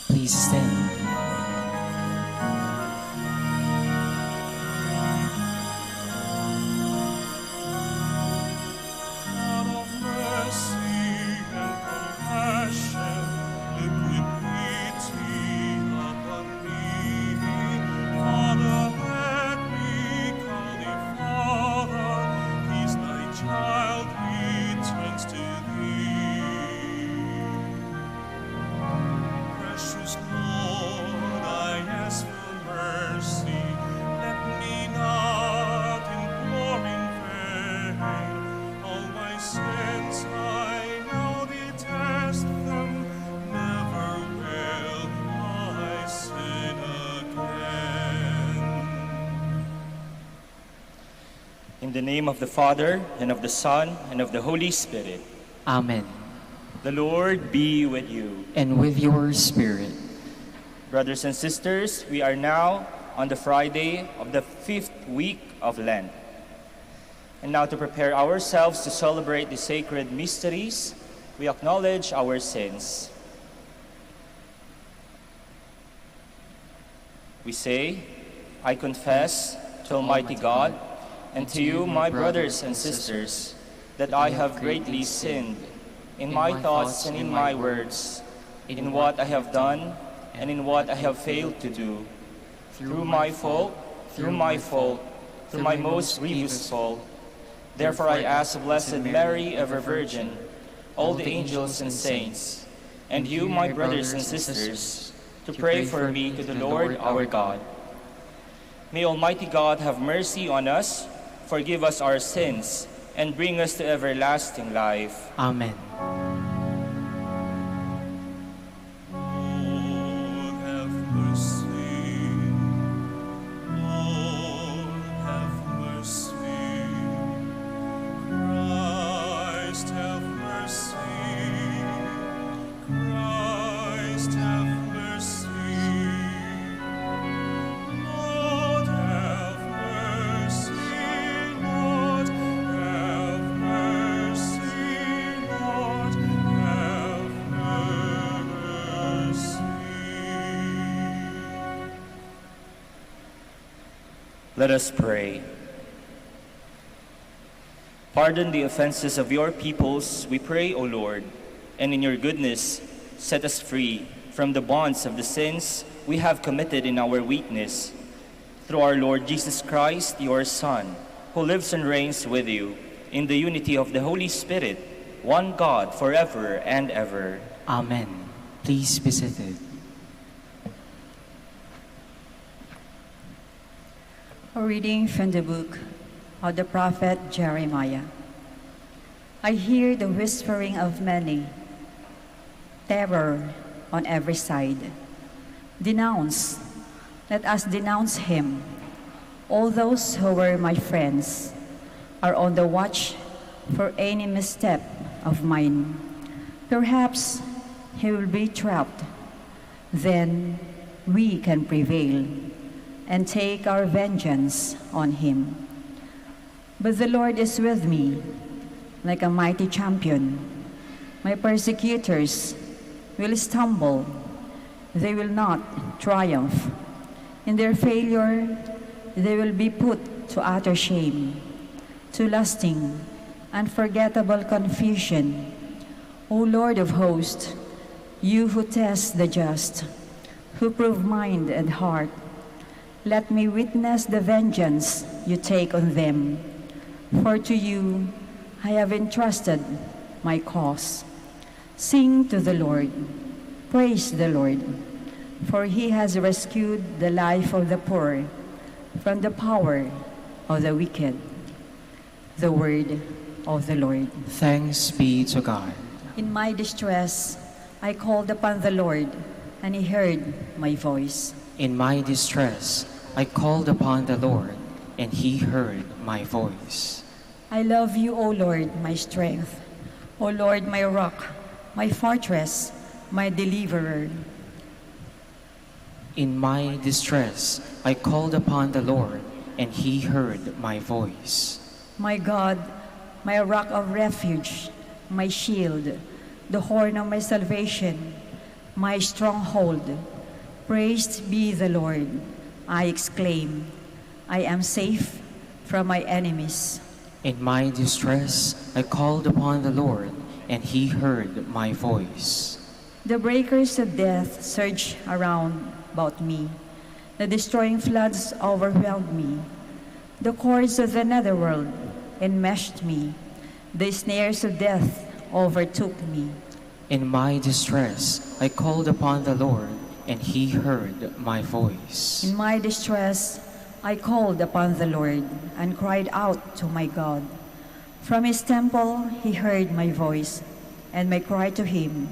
Please stand. In the name of the Father, and of the Son, and of the Holy Spirit. Amen. The Lord be with you. And with your spirit. Brothers and sisters, we are now on the Friday of the 5th week of Lent. And now to prepare ourselves to celebrate the sacred mysteries, we acknowledge our sins. We say, I confess to Almighty God, and to you, my brothers and sisters, that I have greatly sinned in my thoughts and in my words, in what I have done and in what I have failed to do, through my fault, through my most grievous fault. Therefore I ask Blessed Mary, ever Virgin, all the angels and saints, and you, my brothers and sisters, to pray for me to the Lord our God. May Almighty God have mercy on us, forgive us our sins, and bring us to everlasting life. Amen. Let us pray. Pardon the offenses of your peoples, we pray, O Lord, and in your goodness, set us free from the bonds of the sins we have committed in our weakness. Through our Lord Jesus Christ, your Son, who lives and reigns with you in the unity of the Holy Spirit, one God, forever and ever. Amen. Please be seated. A reading from the book of the prophet Jeremiah. I hear the whispering of many, terror on every side. Denounce, let us denounce him. All those who were my friends are on the watch for any misstep of mine. Perhaps he will be trapped. Then we can prevail and take our vengeance on him. But the Lord is with me, like a mighty champion. My persecutors will stumble, they will not triumph. In their failure, they will be put to utter shame, to lasting, unforgettable confusion. O Lord of hosts, you who test the just, who prove mind and heart, let me witness the vengeance you take on them. For to you I have entrusted my cause. Sing to the Lord, praise the Lord, for he has rescued the life of the poor from the power of the wicked. The word of the Lord. Thanks be to God. In my distress, I called upon the Lord, and he heard my voice. In my distress, I called upon the Lord, and he heard my voice. I love you, O Lord, my strength. O Lord, my rock, my fortress, my deliverer. In my distress, I called upon the Lord, and he heard my voice. My God, my rock of refuge, my shield, the horn of my salvation, my stronghold. Praised be the Lord. I exclaim, I am safe from my enemies. In my distress, I called upon the Lord, and he heard my voice. The breakers of death surged around about me. The destroying floods overwhelmed me. The cords of the netherworld enmeshed me. The snares of death overtook me. In my distress, I called upon the Lord, and he heard my voice. In my distress, I called upon the Lord and cried out to my God. From his temple he heard my voice, and my cry to him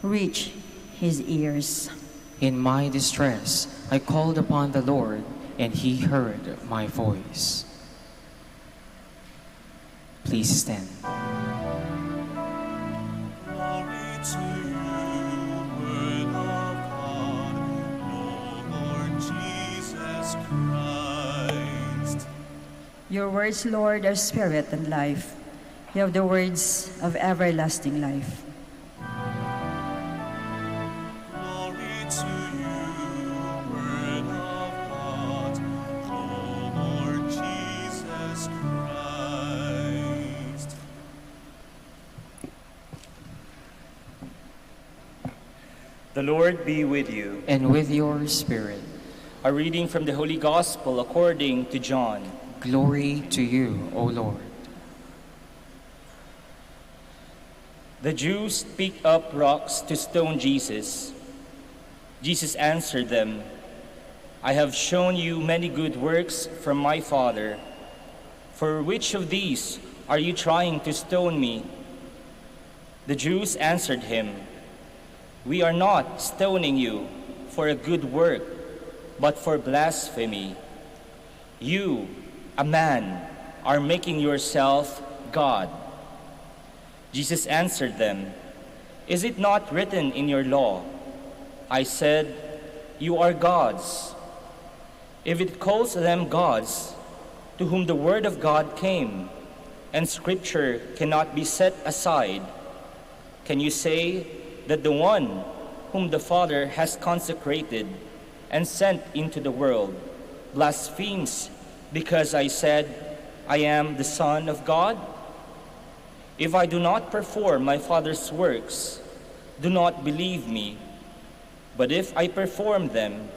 reached his ears. In my distress, I called upon the Lord, and he heard my voice. Please stand. Glory to you, Word of God, O Lord Jesus Christ. Your words, Lord, are spirit and life. You have the words of everlasting life. Glory to you, Word of God, O Lord Jesus Christ. The Lord be with you. And with your spirit, A reading from the Holy Gospel according to John. glory to you, O Lord. The Jews picked up rocks to stone Jesus. Jesus answered them, I have shown you many good works from my Father. For which of these are you trying to stone me? The Jews answered him, We are not stoning you for a good work, but for blasphemy. You, a man, are making yourself God. Jesus answered them, Is it not written in your law, I said, you are gods? If it calls them gods, to whom the word of God came, and scripture cannot be set aside, can you say that the one whom the Father has consecrated and sent into the world blasphemes because I said, I am the Son of God? If I do not perform my Father's works, do not believe me. But if I perform them,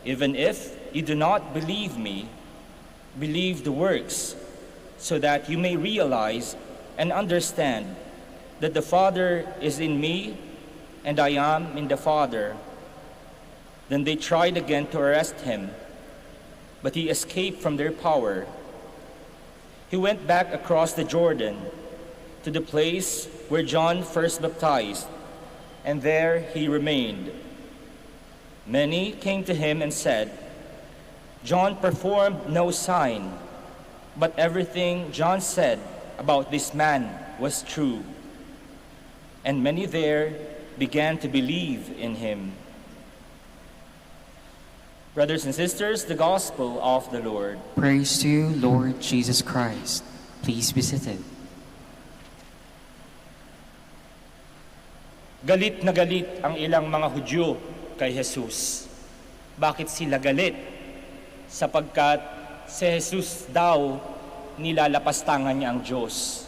even if you do not believe me, believe the works, so that you may realize and understand that the Father is in me and I am in the Father. Then they tried again to arrest him, but he escaped from their power. He went back across the Jordan to the place where John first baptized, and there he remained. Many came to him and said, John performed no sign, but everything John said about this man was true. And many there began to believe in him. Brothers and sisters, the Gospel of the Lord. Praise to you, Lord Jesus Christ. Please be seated. Galit na galit ang ilang mga Hudyo kay Jesus. Bakit sila galit? Sapagkat si Jesus daw nilalapastangan niya ang Diyos.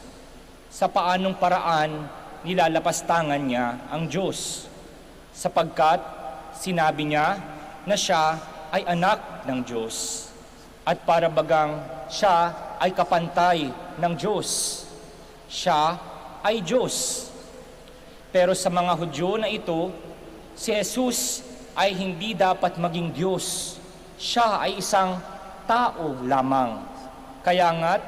Sa paanong paraan nilalapastangan niya ang Diyos? Sapagkat sinabi niya na siya ay anak ng Diyos. At para bagang siya ay kapantay ng Diyos. Siya ay Diyos. Pero sa mga Hudyo na ito, si Jesus ay hindi dapat maging Diyos. Siya ay isang tao lamang. Kaya nga't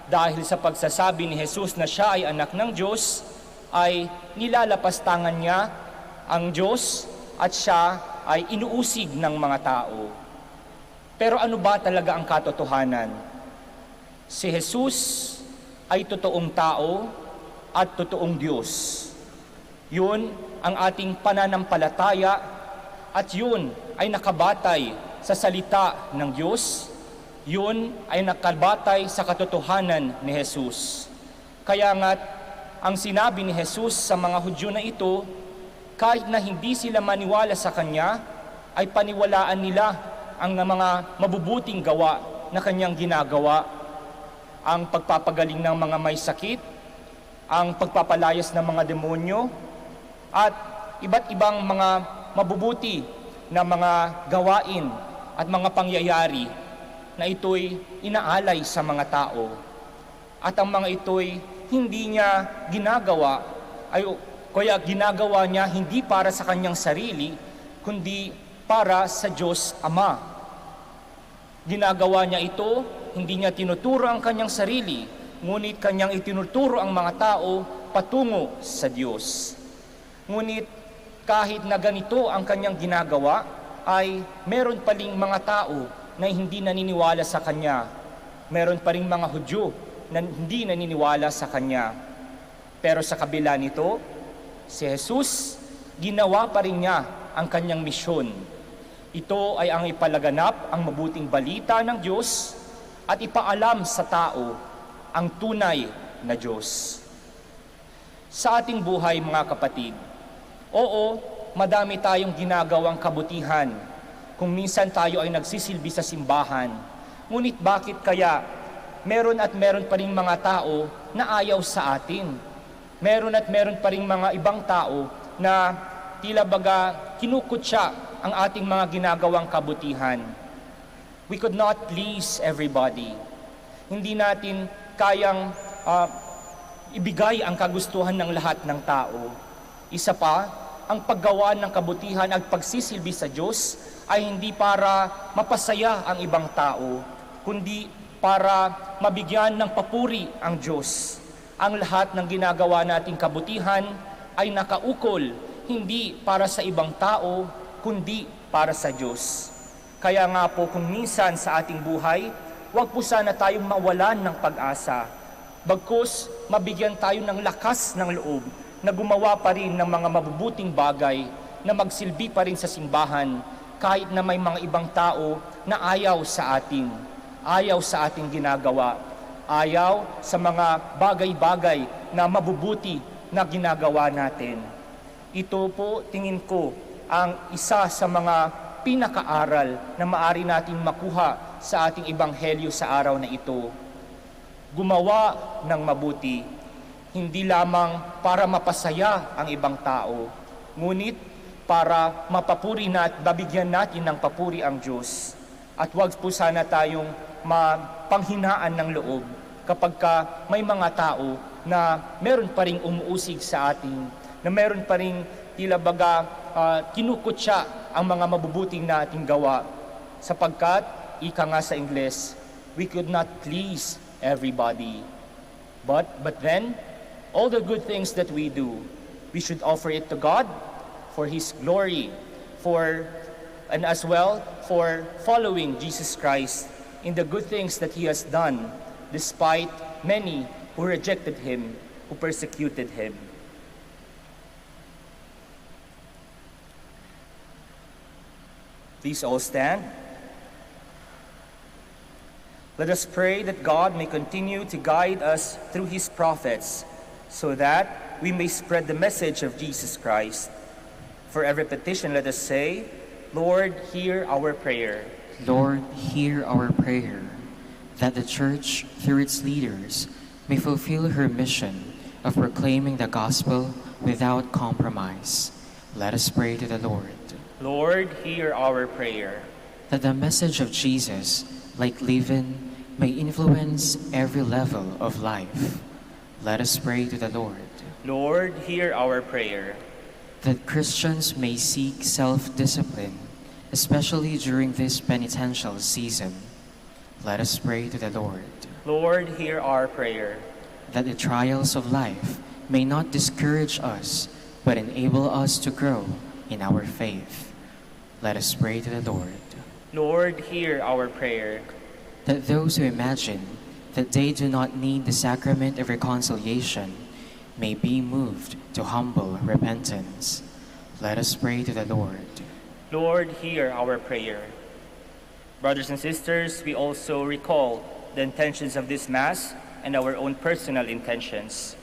dahil sa pagsasabi ni Jesus na siya ay anak ng Diyos, ay nilalapastangan niya ang Diyos at siya ay inuusig ng mga tao. Pero ano ba talaga ang katotohanan? Si Jesus ay totoong tao at totoong Diyos. Yun ang ating pananampalataya at yun ay nakabatay sa salita ng Diyos. Yun ay nakabatay sa katotohanan ni Jesus. Kaya nga't ang sinabi ni Jesus sa mga Hudyo na ito, kahit na hindi sila maniwala sa Kanya, ay paniwalaan nila ang mga mabubuting gawa na Kanyang ginagawa. Ang pagpapagaling ng mga may sakit, ang pagpapalayas ng mga demonyo, at iba't ibang mga mabubuti na mga gawain at mga pangyayari na ito'y inaalay sa mga tao. At ang mga ito'y hindi niya ginagawa, kaya ginagawa niya hindi para sa kanyang sarili, kundi para sa Diyos Ama. Ginagawa niya ito, hindi niya tinuturo ang kanyang sarili, ngunit kanyang itinuturo ang mga tao patungo sa Diyos. Ngunit kahit na ganito ang kanyang ginagawa, ay meron pa ring mga tao na hindi naniniwala sa Kanya. Meron pa ring mga Hudyo na hindi naniniwala sa Kanya. Pero sa kabila nito, si Jesus, ginawa pa rin niya ang kanyang misyon. Ito ay ang ipalaganap ang mabuting balita ng Diyos at ipaalam sa tao ang tunay na Diyos. Sa ating buhay, mga kapatid, oo, madami tayong ginagawang kabutihan kung minsan tayo ay nagsisilbi sa simbahan. Ngunit bakit kaya meron pa ring mga tao na ayaw sa atin? Meron pa ring mga ibang tao na tila baga kinukutya ang ating mga ginagawang kabutihan. We could not please everybody. Hindi natin kayang ibigay ang kagustuhan ng lahat ng tao. Isa pa, ang paggawa ng kabutihan at pagsisilbi sa Diyos ay hindi para mapasaya ang ibang tao, kundi para mabigyan ng papuri ang Diyos. Ang lahat ng ginagawa nating kabutihan ay nakaukol, hindi para sa ibang tao, kundi para sa Diyos. Kaya nga po kung minsan sa ating buhay, huwag po sana tayong mawalan ng pag-asa. Bagkus, mabigyan tayo ng lakas ng loob na gumawa pa rin ng mga mabubuting bagay na magsilbi pa rin sa simbahan kahit na may mga ibang tao na ayaw sa ating ginagawa, ayaw sa mga bagay-bagay na mabubuti na ginagawa natin. Ito po, tingin ko, ang isa sa mga pinakaaral na maaari nating makuha sa ating ebanghelyo sa araw na ito. Gumawa ng mabuti, hindi lamang para mapasaya ang ibang tao, ngunit para mapapuri at babigyan natin ng papuri ang Diyos. At huwag po sana tayong mapanghinaan ng loob kapag may mga tao na meron pa ring umuusig sa atin, na meron pa ring tila baga kinukutya ang mga mabubuting nating gawa. Sapagkat, ika nga sa Ingles, we could not please everybody. But then, all the good things that we do, we should offer it to God for His glory, and as well for following Jesus Christ in the good things that He has done, despite many who rejected Him, who persecuted Him. Please all stand. Let us pray that God may continue to guide us through His prophets, so that we may spread the message of Jesus Christ. For every petition, let us say, Lord, hear our prayer. Lord, hear our prayer, that the Church, through its leaders, may fulfill her mission of proclaiming the gospel without compromise. Let us pray to the Lord. Lord, hear our prayer. That the message of Jesus, like leaven, may influence every level of life. Let us pray to the Lord. Lord, hear our prayer. That Christians may seek self-discipline, especially during this penitential season. Let us pray to the Lord. Lord, hear our prayer. That the trials of life may not discourage us, but enable us to grow in our faith. Let us pray to the Lord. Lord, hear our prayer. That those who imagine that they do not need the sacrament of reconciliation may be moved to humble repentance. Let us pray to the Lord. Lord, hear our prayer. Brothers and sisters, we also recall the intentions of this Mass and our own personal intentions.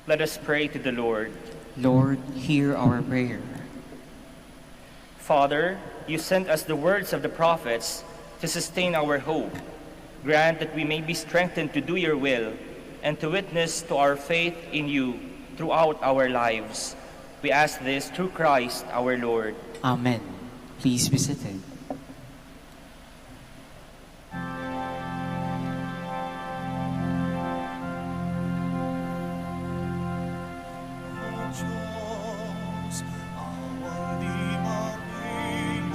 Let us pray to the Lord. Lord, hear our prayer. Father, you sent us the words of the prophets to sustain our hope. Grant that we may be strengthened to do your will and to witness to our faith in you throughout our lives. We ask this through Christ our Lord. Amen. Please be seated. Diyos, awang di mabilang,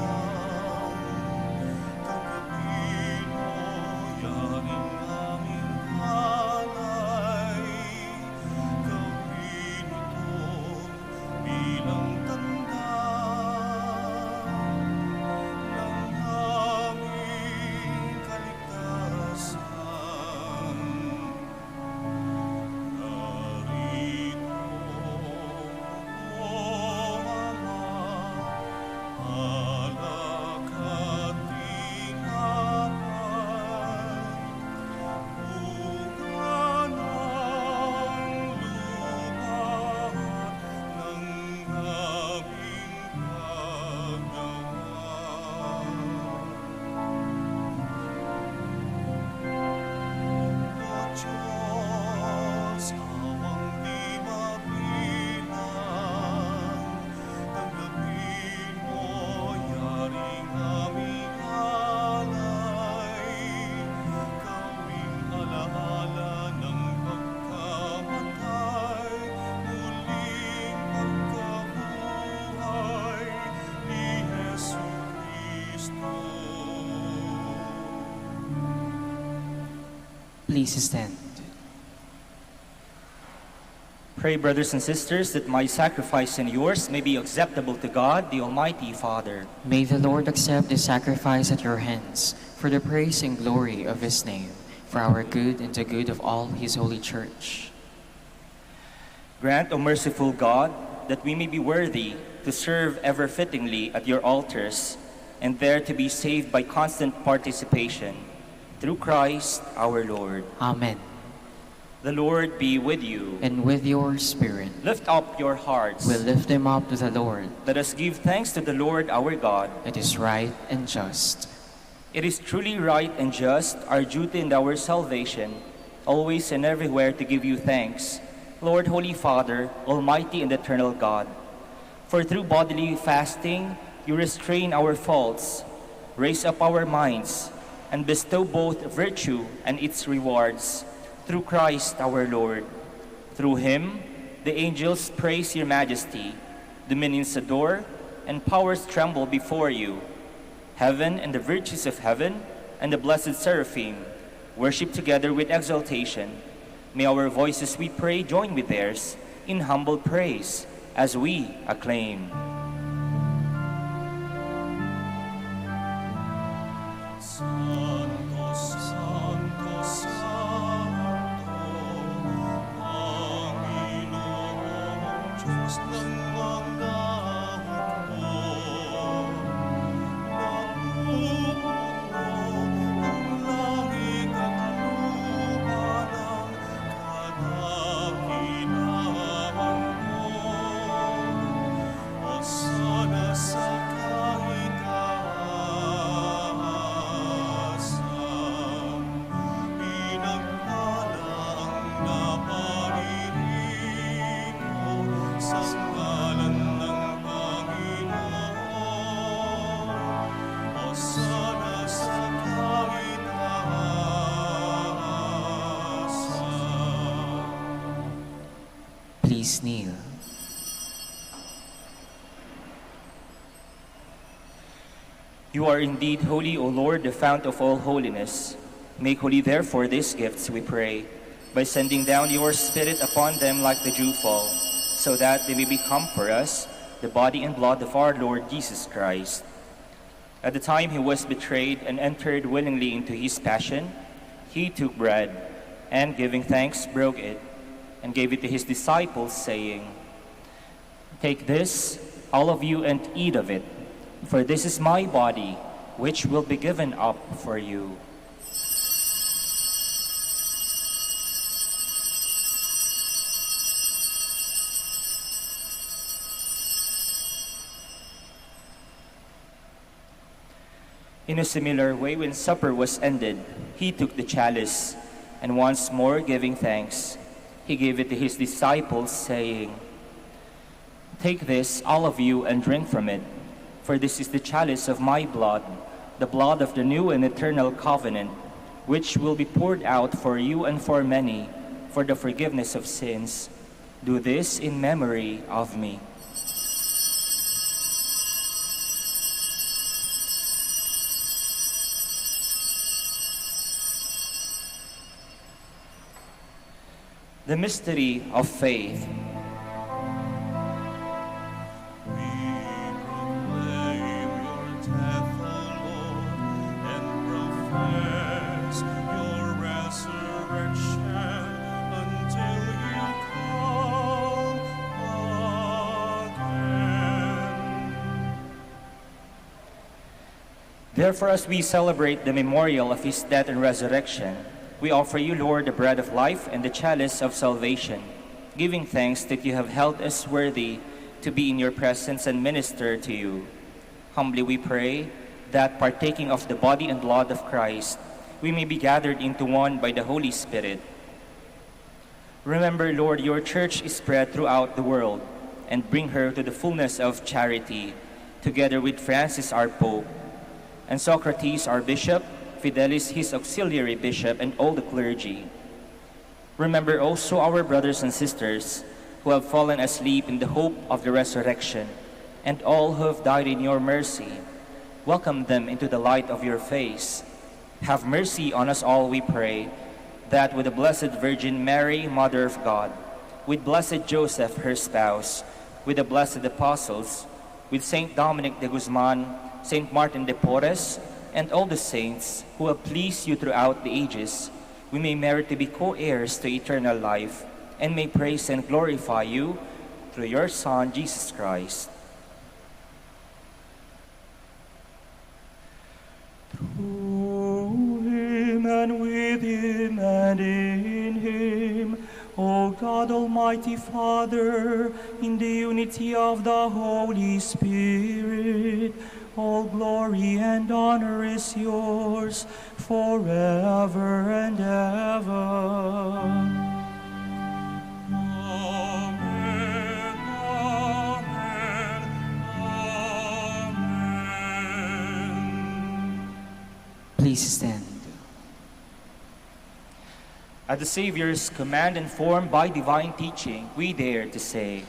tanggapin mo yaring aming hanay. Gawin ito bilang tanda ng aming kaligtasan. Narito Diyos, awang di mabilang, tanggapin mo yaring aming alay. Gawing alaala ng pagkamatay, muling pagkabuhay ni Jesucristo. Please stand. Pray, brothers and sisters, that my sacrifice and yours may be acceptable to God, the Almighty Father. May the Lord accept the sacrifice at your hands for the praise and glory of his name, for our good and the good of all his holy church. Grant, O merciful God, that we may be worthy to serve ever fittingly at your altars, and there to be saved by constant participation. Through Christ our Lord. Amen. The Lord be with you. And with your spirit, Lift up your hearts. we lift them up to the Lord. Let us give thanks to the Lord our God. It is right and just. It is truly right and just, our duty and our salvation, always and everywhere to give you thanks, Lord, Holy Father, Almighty and eternal God. For through bodily fasting, you restrain our faults, raise up our minds, and bestow both virtue and its rewards, through Christ our Lord. Through him, the angels praise your majesty, dominions adore, and powers tremble before you. Heaven and the virtues of heaven and the blessed seraphim worship together with exaltation. May our voices, we pray, join with theirs in humble praise as we acclaim. Santo, Santo, Santo, Panginoong Diyos ng mga hukbo. Napupuno ang langit sa ngalan ng Panginoon. Hosana sa kaitaasan. Please kneel. You are indeed holy, O Lord, the fount of all holiness. Make holy, therefore, these gifts, we pray, by sending down your Spirit upon them like the dewfall, so that they may become for us the body and blood of our Lord Jesus Christ. At the time he was betrayed and entered willingly into his passion, he took bread, and giving thanks, broke it, and gave it to his disciples, saying, "Take this, all of you, and eat of it. For this is my body, which will be given up for you." In a similar way, when supper was ended, he took the chalice, and once more giving thanks, he gave it to his disciples, saying, "Take this, all of you, and drink from it. For this is the chalice of my blood, the blood of the new and eternal covenant, which will be poured out for you and for many for the forgiveness of sins. Do this in memory of me." The mystery of faith. We proclaim your death, O Lord, and profess your resurrection until you come again. Therefore, as we celebrate the memorial of his death and resurrection, we offer you, Lord, the bread of life and the chalice of salvation, giving thanks that you have held us worthy to be in your presence and minister to you. Humbly we pray that, partaking of the body and blood of Christ, we may be gathered into one by the Holy Spirit. Remember, Lord, your church is spread throughout the world, and bring her to the fullness of charity, together with Francis our Pope, and Socrates our Bishop, Fidelis his auxiliary bishop, and all the clergy. Remember also our brothers and sisters who have fallen asleep in the hope of the resurrection, and all who have died in your mercy. Welcome them into the light of your face. Have mercy on us all, we pray, that with the Blessed Virgin Mary, Mother of God, with Blessed Joseph, her spouse, with the blessed apostles, with Saint Dominic de Guzman, Saint Martin de Porres, and all the saints who have pleased you throughout the ages, we may merit to be co-heirs to eternal life, and may praise and glorify you through your Son, Jesus Christ. Through him and with him and in him, O God, Almighty Father, in the unity of the Holy Spirit, all glory and honor is yours forever and ever. Amen, amen, amen. Please stand. At the Savior's command, informed by divine teaching, we dare to say,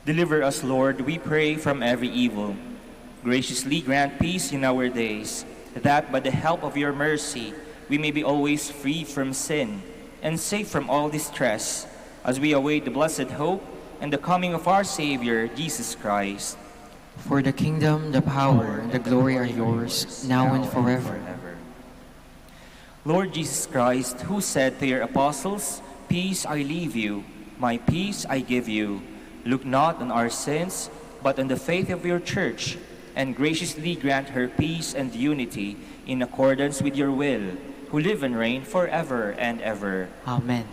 Deliver us, Lord, we pray, from every evil. Graciously grant peace in our days, that by the help of your mercy we may be always free from sin and safe from all distress, as we await the blessed hope and the coming of our Savior, Jesus Christ. For the kingdom, the power, and the glory are yours, now and forever. Lord Jesus Christ, who said to your apostles, "Peace I leave you, my peace I give you," look not on our sins, but on the faith of your church, and graciously grant her peace and unity in accordance with your will, who live and reign forever and ever. Amen.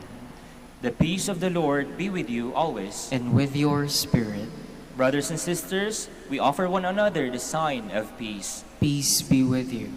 The peace of the Lord be with you always. And with your spirit. Brothers and sisters, we offer one another the sign of peace. Peace be with you.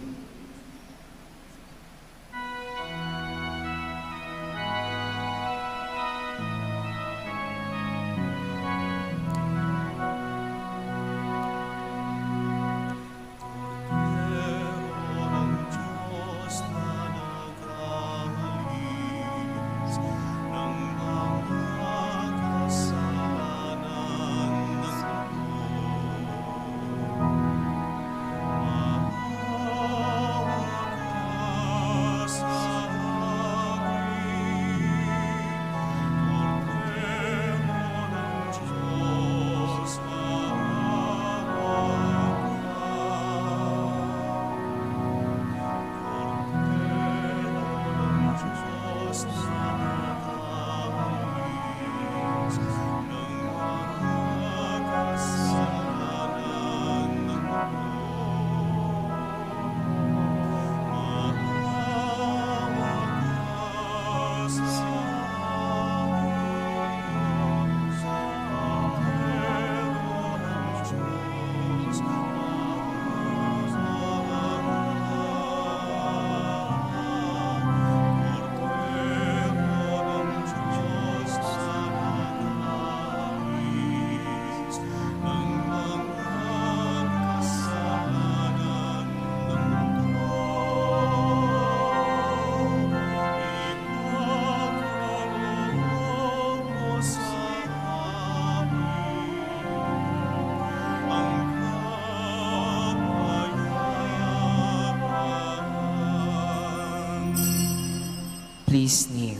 Please kneel.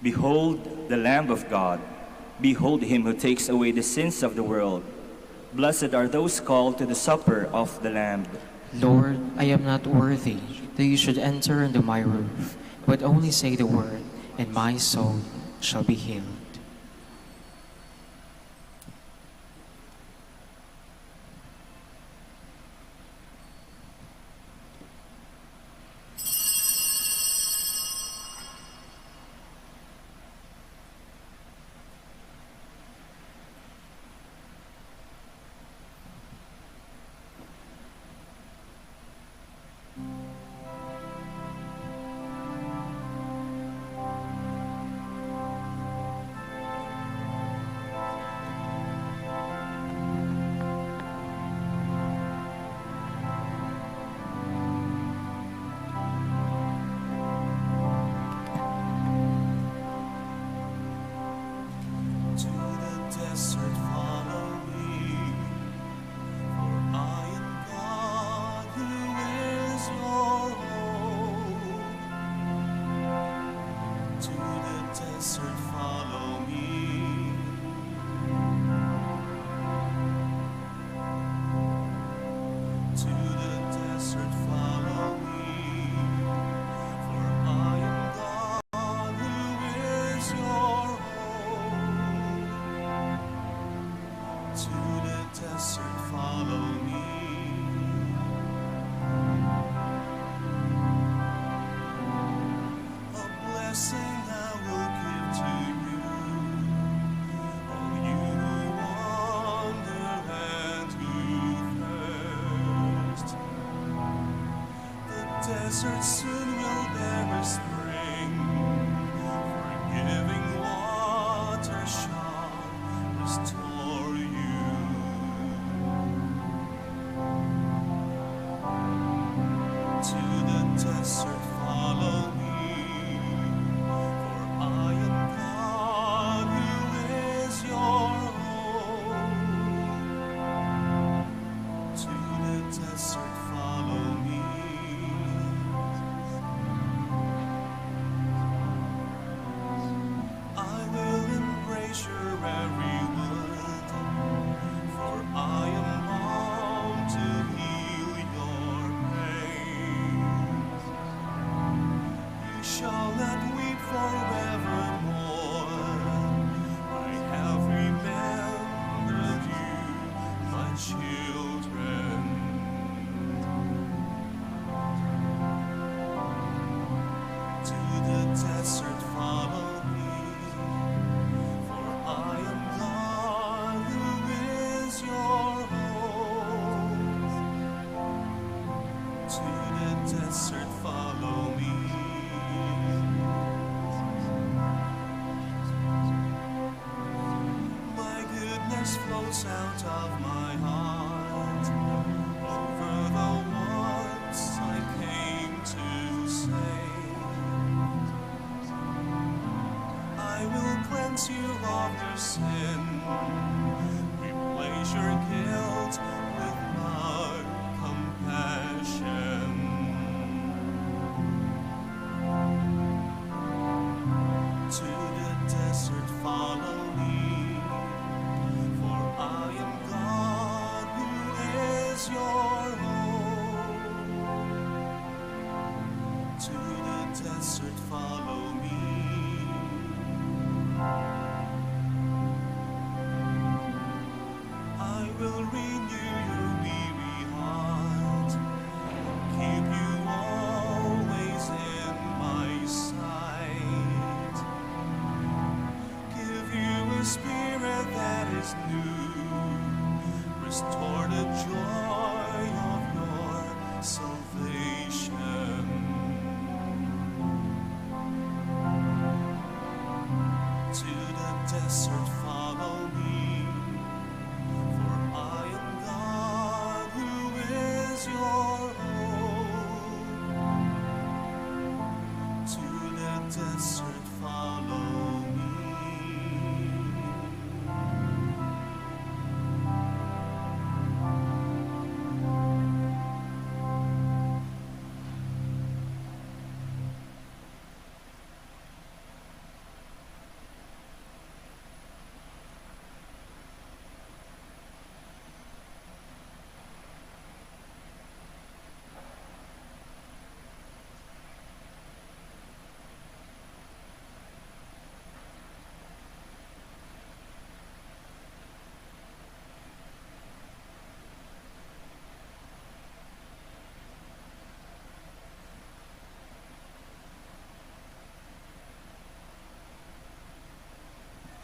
Behold the Lamb of God. Behold him who takes away the sins of the world. Blessed are those called to the supper of the Lamb. Lord, I am not worthy that you should enter under my roof, but only say the word, and my soul shall be healed. Desert soon will bear a spring, forgiving water shall restore you. To the desert follow me, grace flows out of my heart over the ones I came to save. I will cleanse you of your sin, replace your guilt with my compassion. To the desert follow me, for I am God who is your home. To the desert follow me. I will renew your weary heart, keep you always in my sight, give you a spirit that is new, restore the joy of your salvation. To the desert follow me, for I am God who is your home. To the desert follow me.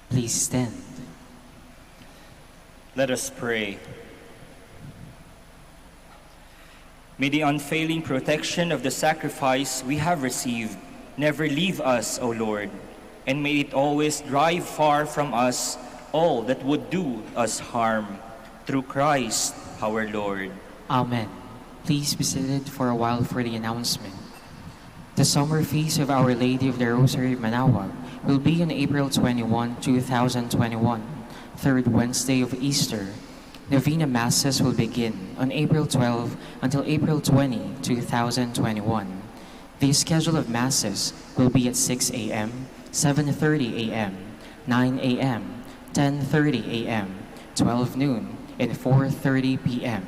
Please stand. Let us pray. May the unfailing protection of the sacrifice we have received never leave us, O Lord, and may it always drive far from us all that would do us harm. Through Christ our Lord. Amen. Please be seated for a while for the announcement. The summer feast of Our Lady of the Rosary Manaoag will be on April 21, 2021, third Wednesday of Easter. Novena Masses will begin on April 12 until April 20, 2021. The schedule of Masses will be at 6 a.m., 7:30 a.m., 9 a.m., 10:30 a.m., 12 noon, and 4:30 p.m.,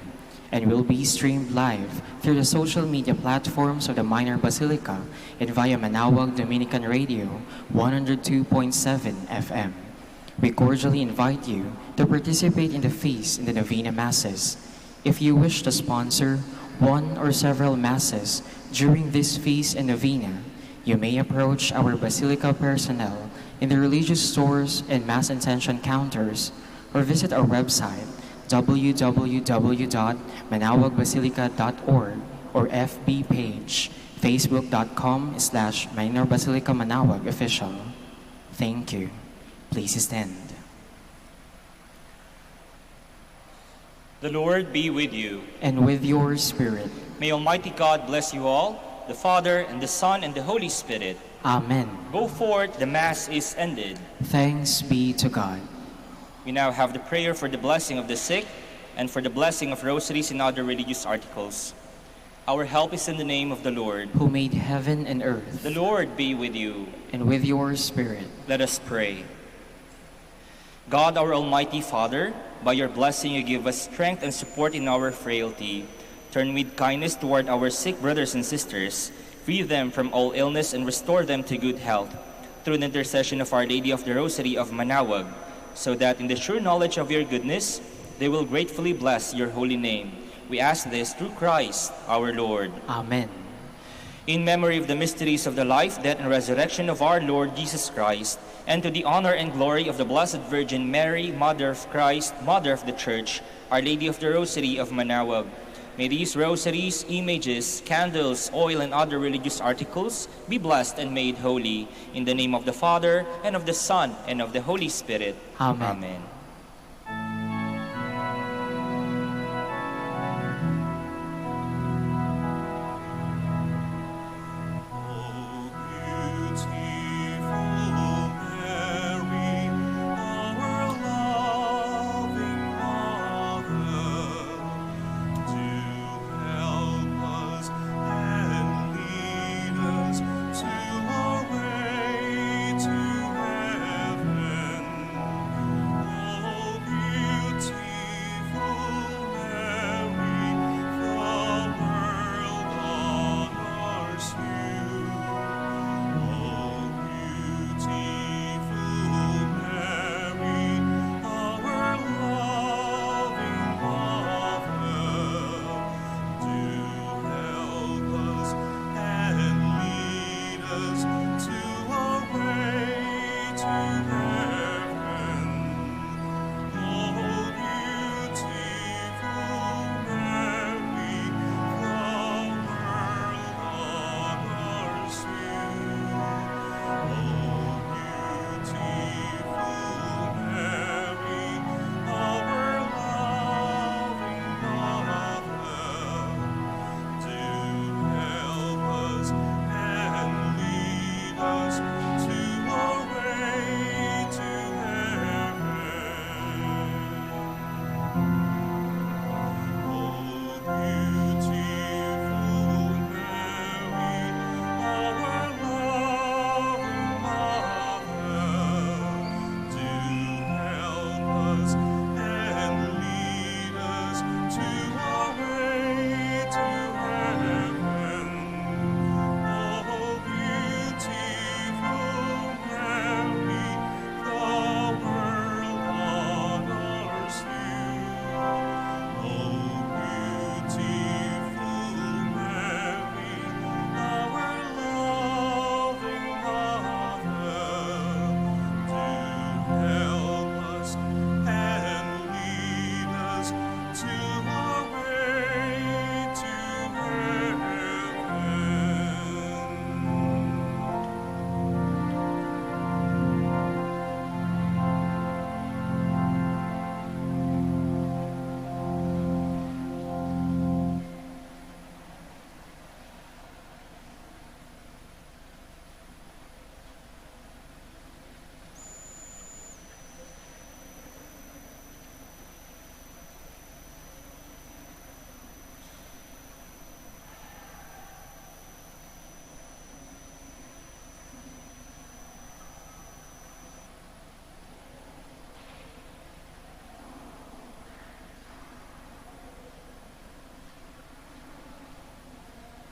and will be streamed live through the social media platforms of the Minor Basilica and via Manaoag Dominican Radio 102.7 FM. We cordially invite you to participate in the feast in the Novena Masses. If you wish to sponsor one or several Masses during this feast and Novena, you may approach our Basilica personnel in the religious stores and Mass Intention counters, or visit our website www.manaoagbasilica.org or FB page facebook.com/Minor Basilica Manaoag official. Thank you. Please stand. The Lord be with you. And with your spirit. May Almighty God bless you all, the Father, and the Son, and the Holy Spirit. Amen. Go forth, the Mass is ended. Thanks be to God. We now have the prayer for the blessing of the sick and for the blessing of rosaries and other religious articles. Our help is in the name of the Lord, who made heaven and earth. The Lord be with you. And with your spirit. Let us pray. God, our Almighty Father, by your blessing you give us strength and support in our frailty. Turn with kindness toward our sick brothers and sisters, free them from all illness and restore them to good health, through the intercession of Our Lady of the Rosary of Manaoag, so that in the sure knowledge of your goodness, they will gratefully bless your holy name. We ask this through Christ our Lord. Amen. In memory of the mysteries of the life, death, and resurrection of our Lord Jesus Christ, and to the honor and glory of the Blessed Virgin Mary, Mother of Christ, Mother of the Church, Our Lady of the Rosary of Manaoag, may these rosaries, images, candles, oil, and other religious articles be blessed and made holy. In the name of the Father, and of the Son, and of the Holy Spirit. Amen. Amen.